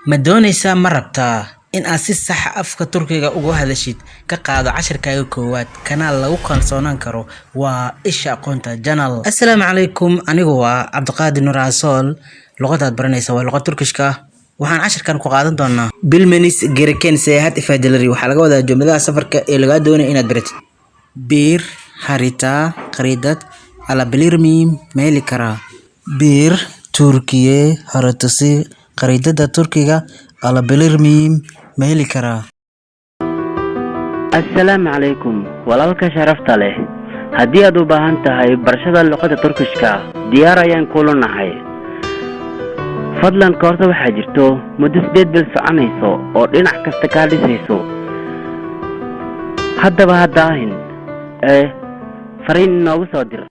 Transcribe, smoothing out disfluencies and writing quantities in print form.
Ma doonaysaa ma rabtaa in aad si sax ah afka Turkiga ugu hadashid ka qaado casharkaaga koowaad kanaal lagu kalsoonaan karo waa Isha Aqoonta Channel. Assalaamu calaykum, anigu waa Cabdiqaadir Nur Aasool. Luqadaad baranaysa waa luqad Turkishka. Waxaan casharkan ku qaadan doonaa bilmenis gereken seyahat ifadilari. Waxaa laga wadaa jumladaha safarka ee laga doonayo inaad baratid. Bir harita qariidad alabilirmim meeli karaa. Bir Turkiye haritasi qariidada Turkiga alabilirmim meeli karaa. Assalaamu calaykum walaalka sharafta leh. Haddii aad u baahan tahay barashada luqadda Turkishka, diyaar ayaan kula nahay. Fadlan koorta waxaa jirto muddo 8 bil soconayso oo dhinac kasta ka dhisayso. Haddaba hadaahin fariin noogu soo dir.